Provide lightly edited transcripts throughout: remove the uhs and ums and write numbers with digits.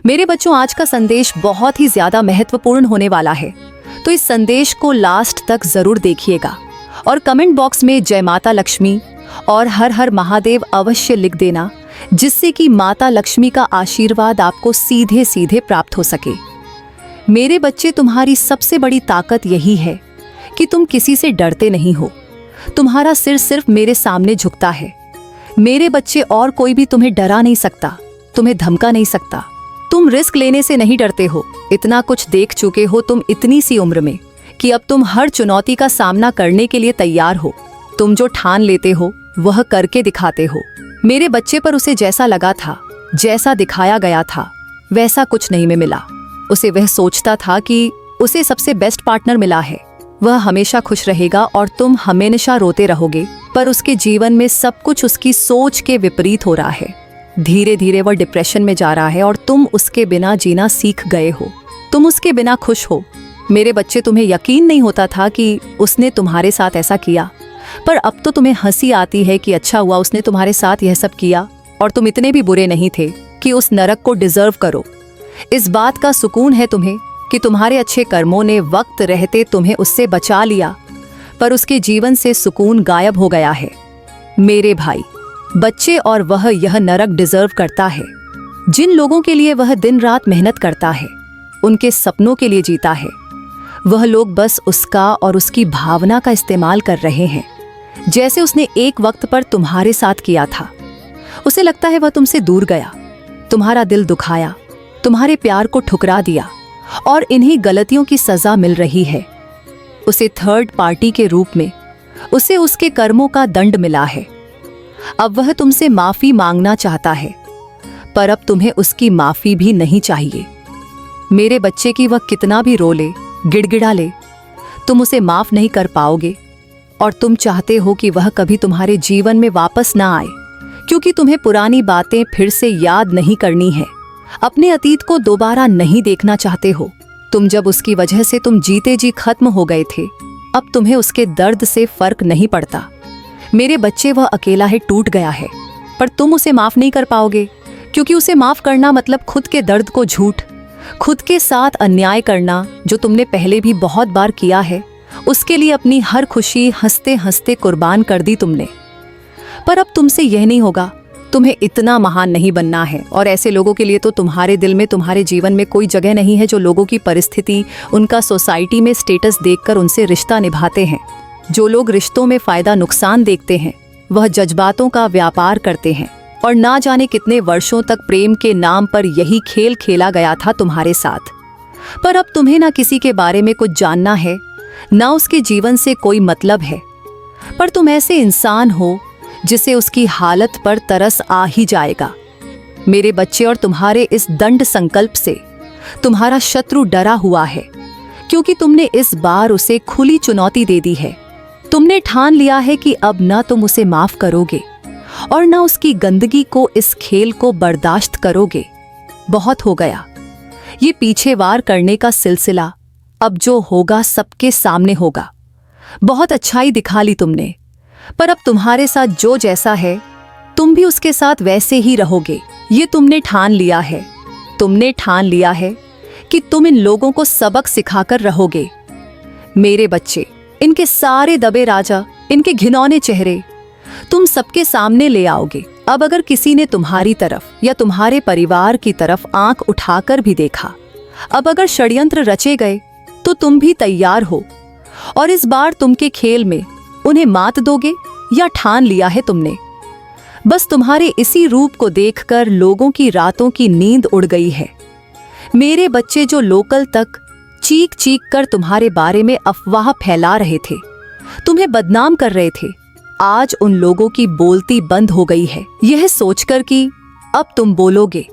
मेरे बच्चों, आज का संदेश बहुत ही ज्यादा महत्वपूर्ण होने वाला है, तो इस संदेश को लास्ट तक जरूर देखिएगा और कमेंट बॉक्स में जय माता लक्ष्मी और हर हर महादेव अवश्य लिख देना, जिससे कि माता लक्ष्मी का आशीर्वाद आपको सीधे सीधे प्राप्त हो सके। मेरे बच्चे, तुम्हारी सबसे बड़ी ताकत यही है कि तुम किसी से डरते नहीं हो। तुम्हारा सिर सिर्फ मेरे सामने झुकता है। मेरे बच्चे, और कोई भी तुम्हें डरा नहीं सकता, तुम्हें धमका नहीं सकता। तुम रिस्क लेने से नहीं डरते हो। इतना कुछ देख चुके हो तुम इतनी सी उम्र में कि अब तुम हर चुनौती का सामना करने के लिए तैयार हो। तुम जो ठान लेते हो वह करके दिखाते हो। मेरे बच्चे, पर उसे जैसा लगा था, जैसा दिखाया गया था, वैसा कुछ नहीं में मिला। उसे वह सोचता था कि उसे सबसे बेस्ट पार्टनर मिला है, वह हमेशा खुश रहेगा और तुम हमेशा रोते रहोगे, पर उसके जीवन में सब कुछ उसकी सोच के विपरीत हो रहा है। धीरे धीरे वह डिप्रेशन में जा रहा है और तुम उसके बिना जीना सीख गए हो। तुम उसके बिना खुश हो। मेरे बच्चे, तुम्हें यकीन नहीं होता था कि उसने तुम्हारे साथ ऐसा किया, पर अब तो तुम्हें हंसी आती है कि अच्छा हुआ उसने तुम्हारे साथ यह सब किया और तुम इतने भी बुरे नहीं थे कि उस नरक को डिजर्व करो। इस बात का सुकून है तुम्हें कि तुम्हारे अच्छे कर्मों ने वक्त रहते तुम्हें उससे बचा लिया, पर उसके जीवन से सुकून गायब हो गया है। मेरे भाई बच्चे, और वह यह नरक डिजर्व करता है। जिन लोगों के लिए वह दिन रात मेहनत करता है, उनके सपनों के लिए जीता है, वह लोग बस उसका और उसकी भावना का इस्तेमाल कर रहे हैं, जैसे उसने एक वक्त पर तुम्हारे साथ किया था। उसे लगता है वह तुमसे दूर गया, तुम्हारा दिल दुखाया, तुम्हारे प्यार को ठुकरा दिया और इन्हीं गलतियों की सजा मिल रही है। उसे थर्ड पार्टी के रूप में उसे उसके कर्मों का दंड मिला है। अब वह तुमसे माफी मांगना चाहता है, पर अब तुम्हें उसकी माफी भी नहीं चाहिए। मेरे बच्चे की वह कितना भी रो ले, गिड़गिड़ा ले, तुम उसे माफ नहीं कर पाओगे और तुम चाहते हो कि वह कभी तुम्हारे जीवन में वापस ना आए, क्योंकि तुम्हें पुरानी बातें फिर से याद नहीं करनी है। अपने अतीत को दोबारा नहीं देखना चाहते हो। तुम जब उसकी वजह से तुम जीते जी खत्म हो गए थे, अब तुम्हें उसके दर्द से फर्क नहीं पड़ता। मेरे बच्चे, वह अकेला है, टूट गया है, पर तुम उसे माफ नहीं कर पाओगे, क्योंकि उसे माफ करना मतलब खुद के दर्द को झूठ, खुद के साथ अन्याय करना, जो तुमने पहले भी बहुत बार किया है। उसके लिए अपनी हर खुशी हंसते हंसते कुर्बान कर दी तुमने। पर अब तुमसे यह नहीं होगा। तुम्हें इतना महान नहीं बनना है, और ऐसे लोगों के लिए तो तुम्हारे दिल में, तुम्हारे जीवन में कोई जगह नहीं है जो लोगों की परिस्थिति, उनका सोसाइटी में स्टेटस देखकर उनसे रिश्ता निभाते हैं। जो लोग रिश्तों में फायदा नुकसान देखते हैं, वह जज्बातों का व्यापार करते हैं, और ना जाने कितने वर्षों तक प्रेम के नाम पर यही खेल खेला गया था तुम्हारे साथ। पर अब तुम्हें ना किसी के बारे में कुछ जानना है, ना उसके जीवन से कोई मतलब है, पर तुम ऐसे इंसान हो जिसे उसकी हालत पर तरस आ ही जाएगा। मेरे बच्चे, और तुम्हारे इस दंड संकल्प से तुम्हारा शत्रु डरा हुआ है, क्योंकि तुमने इस बार उसे खुली चुनौती दे दी है। तुमने ठान लिया है कि अब ना तुम उसे माफ करोगे और ना उसकी गंदगी को, इस खेल को बर्दाश्त करोगे। बहुत हो गया ये पीछे वार करने का सिलसिला। अब जो होगा सबके सामने होगा। बहुत अच्छाई दिखा ली तुमने, पर अब तुम्हारे साथ जो जैसा है, तुम भी उसके साथ वैसे ही रहोगे। ये तुमने ठान लिया है। तुमने ठान लिया है कि तुम इन लोगों को सबक सिखाकर रहोगे। मेरे बच्चे, इनके सारे दबे राजा, इनके घिनौने चेहरे तुम सबके सामने ले आओगे। अब अगर किसी ने तुम्हारी तरफ या तुम्हारे परिवार की तरफ आंख उठाकर भी देखा, अब अगर षड्यंत्र रचे गए, तो तुम भी तैयार हो, और इस बार तुम के खेल में उन्हें मात दोगे या ठान लिया है तुमने? बस तुम्हारे इसी रूप को देखकर लोगों की रातों की नींद उड़ गई है। मेरे बच्चे, जो लोकल तक चीख चीख कर तुम्हारे बारे में अफवाह फैला रहे थे, तुम्हें बदनाम कर रहे थे, आज उन लोगों की बोलती बंद हो गई है, यह सोचकर कि अब तुम बोलोगे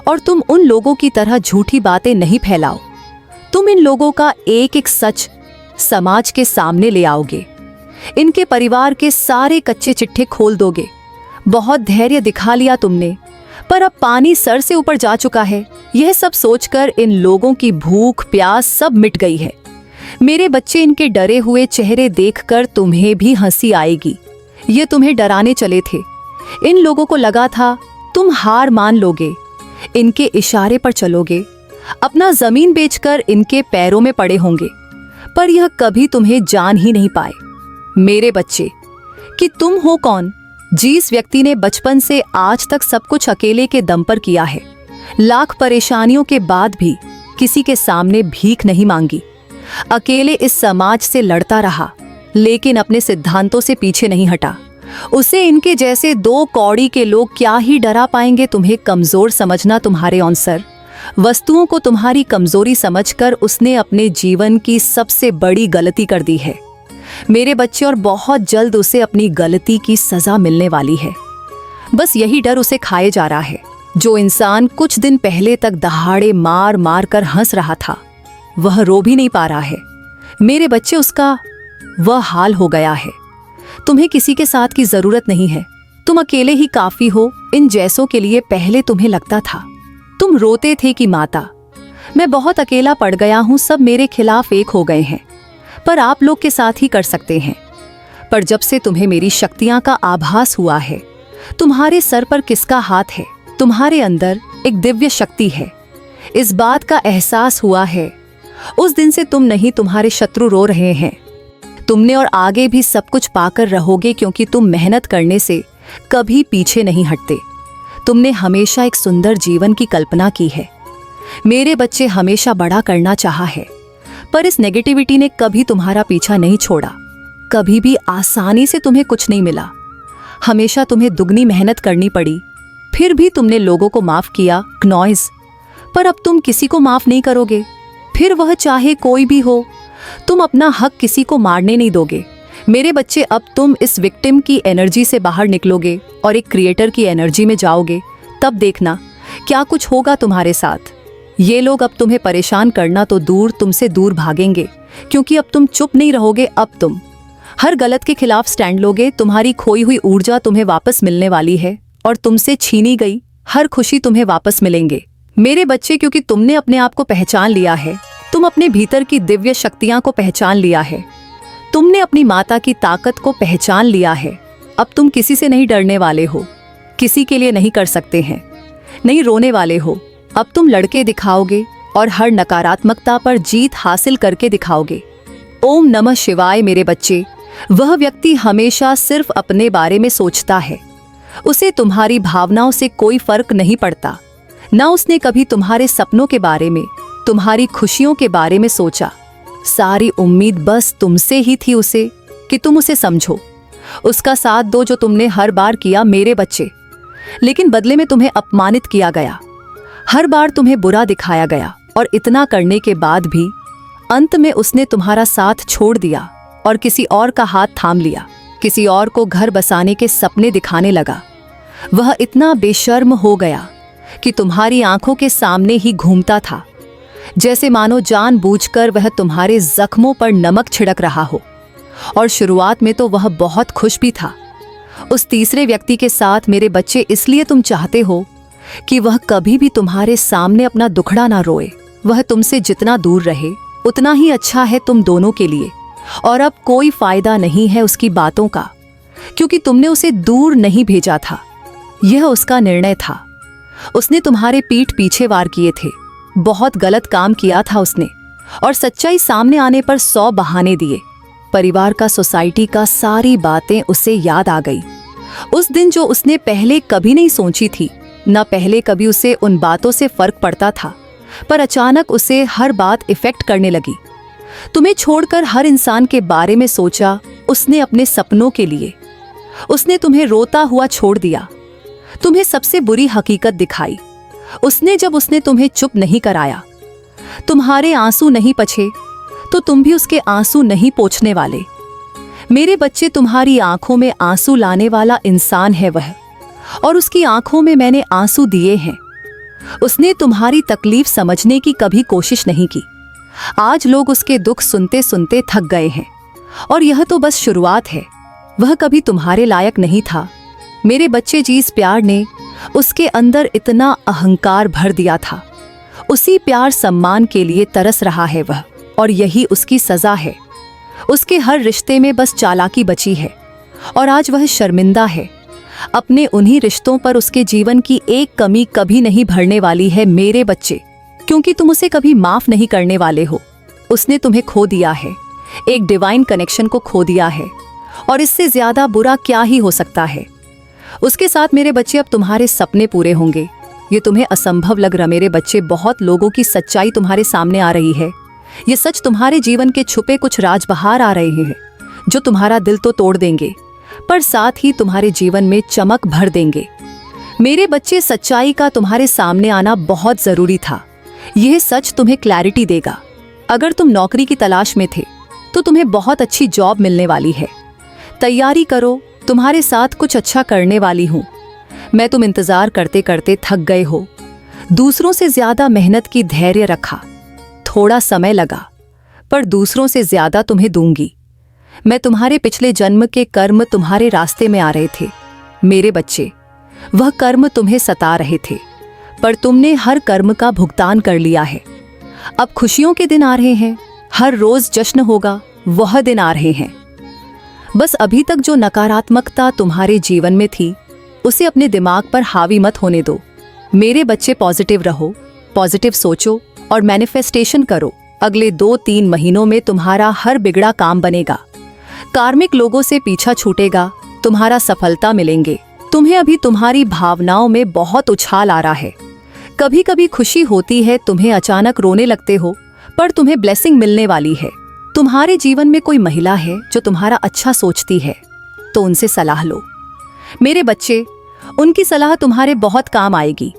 और तुम उन लोगों की तरह झूठी बातें नहीं फैलाओ। तुम इन लोगों का एक एक सच समाज के सामने ले आओगे। इनके परिवार के सारे कच्चे चिट्ठे खोल दोगे। बहुत धैर्य दिखा लिया तुमने, पर अब पानी सर से ऊपर जा चुका है। यह सब सोचकर इन लोगों की भूख प्यास सब मिट गई है। मेरे बच्चे, इनके डरे हुए चेहरे देखकर तुम्हें भी हंसी आएगी। ये तुम्हें डराने चले थे। इन लोगों को लगा था तुम हार मान लोगे, इनके इशारे पर चलोगे, अपना जमीन बेचकर इनके पैरों में पड़े होंगे, पर यह कभी तुम्हें जान ही नहीं पाए। मेरे बच्चे, कि तुम हो कौन, जिस व्यक्ति ने बचपन से आज तक सब कुछ अकेले के दम पर किया है, लाख परेशानियों के बाद भी किसी के सामने भीख नहीं मांगी, अकेले इस समाज से लड़ता रहा, लेकिन अपने सिद्धांतों से पीछे नहीं हटा। उसे इनके जैसे 2 कौड़ी के लोग क्या ही डरा पाएंगे तुम्हें कमजोर समझना। तुम्हारे आंसर वस्तुओं को तुम्हारी कमजोरी समझकर उसने अपने जीवन की सबसे बड़ी गलती कर दी है मेरे बच्चे, और बहुत जल्द उसे अपनी गलती की सजा मिलने वाली है। बस यही डर उसे खाए जा रहा है। जो इंसान कुछ दिन पहले तक दहाड़े मार मार कर हंस रहा था, वह रो भी नहीं पा रहा है मेरे बच्चे। उसका वह हाल हो गया है। तुम्हें किसी के साथ की जरूरत नहीं है, तुम अकेले ही काफी हो। इन जैसों के लिए पहले तुम्हें लगता था, तुम रोते थे कि माता, मैं बहुत अकेला पड़ गया हूं, सब मेरे खिलाफ एक हो गए हैं, पर आप लोग के साथ ही कर सकते हैं। पर जब से तुम्हें मेरी शक्तियां का आभास हुआ है, तुम्हारे सर पर किसका हाथ है, तुम्हारे अंदर एक दिव्य शक्ति है, इस बात का एहसास हुआ है, उस दिन से तुम नहीं, तुम्हारे शत्रु रो रहे हैं। तुमने और आगे भी सब कुछ पाकर रहोगे, क्योंकि तुम मेहनत करने से कभी पीछे नहीं हटते। तुमने हमेशा एक सुंदर जीवन की कल्पना की है मेरे बच्चे, हमेशा बड़ा करना चाहा है, पर इस नेगेटिविटी ने कभी तुम्हारा पीछा नहीं छोड़ा। कभी भी आसानी से तुम्हें कुछ नहीं मिला, हमेशा तुम्हें दुगनी मेहनत करनी पड़ी। फिर भी तुमने लोगों को माफ किया, नॉइज, पर अब तुम किसी को माफ नहीं करोगे, फिर वह चाहे कोई भी हो। तुम अपना हक किसी को मारने नहीं दोगे मेरे बच्चे। अब तुम इस विक्टिम की एनर्जी से बाहर निकलोगे और एक क्रिएटर की एनर्जी में जाओगे, तब देखना क्या कुछ होगा तुम्हारे साथ। ये लोग अब तुम्हें परेशान करना तो दूर, तुमसे दूर भागेंगे, क्योंकि अब तुम चुप नहीं रहोगे। अब तुम हर गलत के खिलाफ स्टैंड लोगे। तुम्हारी खोई हुई ऊर्जा तुम्हें वापस मिलने वाली है, और तुमसे छीनी गई हर खुशी तुम्हें वापस मिलेंगे मेरे बच्चे, क्योंकि तुमने अपने आप को पहचान लिया है। तुम अपने भीतर की दिव्य शक्तियां को पहचान लिया है, तुमने अपनी माता की ताकत को पहचान लिया है। अब तुम किसी से नहीं डरने वाले हो, किसी के लिए नहीं कर सकते हैं, नहीं रोने वाले हो। अब तुम लड़के दिखाओगे और हर नकारात्मकता पर जीत हासिल करके दिखाओगे। ओम नमः शिवाय मेरे बच्चे। वह व्यक्ति हमेशा सिर्फ अपने बारे में सोचता है, उसे तुम्हारी भावनाओं से कोई फर्क नहीं पड़ता। ना उसने कभी तुम्हारे सपनों के बारे में, तुम्हारी खुशियों के बारे में सोचा। सारी उम्मीद बस तुमसे ही थी उसे, कि तुम उसे समझो, उसका साथ दो, जो तुमने हर बार किया मेरे बच्चे। लेकिन बदले में तुम्हें अपमानित किया गया, हर बार तुम्हें बुरा दिखाया गया, और इतना करने के बाद भी अंत में उसने तुम्हारा साथ छोड़ दिया और किसी और का हाथ थाम लिया, किसी और को घर बसाने के सपने दिखाने लगा। वह इतना बेशर्म हो गया कि तुम्हारी आंखों के सामने ही घूमता था, जैसे मानो जानबूझकर वह तुम्हारे जख्मों पर नमक छिड़क रहा हो। और शुरुआत में तो वह बहुत खुश भी था उस तीसरे व्यक्ति के साथ मेरे बच्चे, इसलिए तुम चाहते हो कि वह कभी भी तुम्हारे सामने अपना दुखड़ा ना रोए। वह तुमसे जितना दूर रहे उतना ही अच्छा है तुम दोनों के लिए, और अब कोई फायदा नहीं है उसकी बातों का, क्योंकि तुमने उसे दूर नहीं भेजा था, यह उसका निर्णय था। उसने तुम्हारे पीठ पीछे वार किए थे, बहुत गलत काम किया था उसने, और सच्चाई सामने आने पर 100 बहाने दिए। परिवार का, सोसाइटी का, सारी बातें उसे याद आ गई। उस दिन जो उसने पहले कभी नहीं सोची थी, न पहले कभी उसे उन बातों से फर्क पड़ता था, पर अचानक उसे हर बात इफेक्ट करने लगी। तुम्हें छोड़कर हर इंसान के बारे में सोचा उसने, अपने सपनों के लिए। उसने तुम्हें रोता हुआ छोड़ दिया, तुम्हें सबसे बुरी हकीकत दिखाई उसने। जब उसने तुम्हें चुप नहीं कराया, तुम्हारे आंसू नहीं पछे, तो तुम भी उसके आंसू नहीं पोंछने वाले। मेरे बच्चे, तुम्हारी आंखों में आंसू लाने वाला इंसान है वह, और उसकी आंखों में मैंने आंसू दिए हैं। उसने तुम्हारी तकलीफ समझने की कभी कोशिश नहीं की। आज लोग उसके दुख सुनते सुनते थक गए हैं, और यह तो बस शुरुआत है। वह कभी तुम्हारे लायक नहीं था मेरे बच्चे जी। इस प्यार ने उसके अंदर इतना अहंकार भर दिया था, उसी प्यार सम्मान के लिए तरस रहा है वह, और यही उसकी सजा है। उसके हर रिश्ते में बस चालाकी बची है, और आज वह शर्मिंदा है। अपने उन्हीं रिश्तों पर उसके जीवन की एक कमी कभी नहीं भरने वाली है मेरे बच्चे, क्योंकि तुम उसे कभी माफ नहीं करने वाले हो। उसने तुम्हें खो दिया है, एक डिवाइन कनेक्शन को खो दिया है, और इससे ज्यादा बुरा क्या ही हो सकता है। उसके साथ मेरे बच्चे अब तुम्हारे सपने पूरे होंगे। ये तुम्हें असंभव लग रहा मेरे बच्चे, बहुत लोगों की सच्चाई तुम्हारे सामने आ रही है। ये सच तुम्हारे जीवन के छुपे कुछ राज बाहर आ रहे हैं, जो तुम्हारा दिल तो तोड़ देंगे, पर साथ ही तुम्हारे जीवन में चमक भर देंगे। मेरे बच्चे, सच्चाई का तुम्हारे सामने आना बहुत जरूरी था। यह सच तुम्हें क्लैरिटी देगा। अगर तुम नौकरी की तलाश में थे तो तुम्हें बहुत अच्छी जॉब मिलने वाली है। तैयारी करो, तुम्हारे साथ कुछ अच्छा करने वाली हूं मैं। तुम इंतजार करते करते थक गए हो, दूसरों से ज्यादा मेहनत की धैर्य रखा, थोड़ा समय लगा, पर दूसरों से ज्यादा तुम्हें दूंगी मैं। तुम्हारे पिछले जन्म के कर्म तुम्हारे रास्ते में आ रहे थे मेरे बच्चे। वह कर्म तुम्हें सता रहे थे, पर तुमने हर कर्म का भुगतान कर लिया है। अब खुशियों के दिन आ रहे हैं, हर रोज जश्न होगा, वह दिन आ रहे हैं। बस अभी तक जो नकारात्मकता तुम्हारे जीवन में थी, उसे अपने दिमाग पर हावी मत होने दो मेरे बच्चे। पॉजिटिव रहो, पॉजिटिव सोचो और मैनिफेस्टेशन करो। अगले 2-3 महीनों में तुम्हारा हर बिगड़ा काम बनेगा, कार्मिक लोगों से पीछा छूटेगा, तुम्हारा सफलता मिलेंगे। तुम्हें अभी तुम्हारी भावनाओं में बहुत उछाल आ रहा है। कभी कभी खुशी होती है, तुम्हें अचानक रोने लगते हो, पर तुम्हें ब्लेसिंग मिलने वाली है। तुम्हारे जीवन में कोई महिला है जो तुम्हारा अच्छा सोचती है, तो उनसे सलाह लो मेरे बच्चे। उनकी सलाह तुम्हारे बहुत काम आएगी।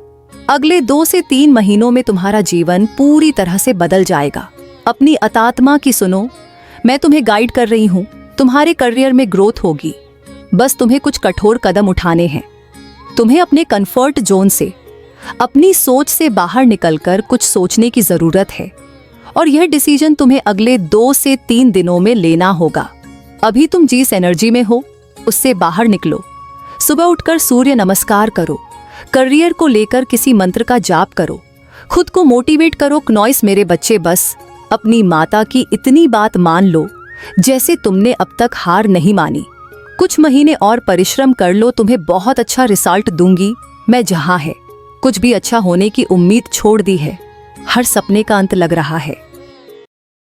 अगले 2 से 3 महीनों में तुम्हारा जीवन पूरी तरह से बदल जाएगा। अपनी अतात्मा की सुनो, मैं तुम्हें गाइड कर रही हूँ। तुम्हारे करियर में ग्रोथ होगी, बस तुम्हें कुछ कठोर कदम उठाने हैं। तुम्हें अपने कंफर्ट जोन से, अपनी सोच से बाहर निकलकर कुछ सोचने की जरूरत है, और यह डिसीजन तुम्हें अगले 2 से 3 दिनों में लेना होगा। अभी तुम जिस एनर्जी में हो, उससे बाहर निकलो। सुबह उठकर सूर्य नमस्कार करो, करियर को लेकर किसी मंत्र का जाप करो, खुद को मोटिवेट करो। नॉइस मेरे बच्चे, बस अपनी माता की इतनी बात मान लो जैसे तुमने अब तक हार नहीं मानी। कुछ महीने और परिश्रम कर लो, तुम्हें बहुत अच्छा रिजल्ट दूंगी मैं। जहां है कुछ भी अच्छा होने की उम्मीद छोड़ दी है, हर सपने का अंत लग रहा है।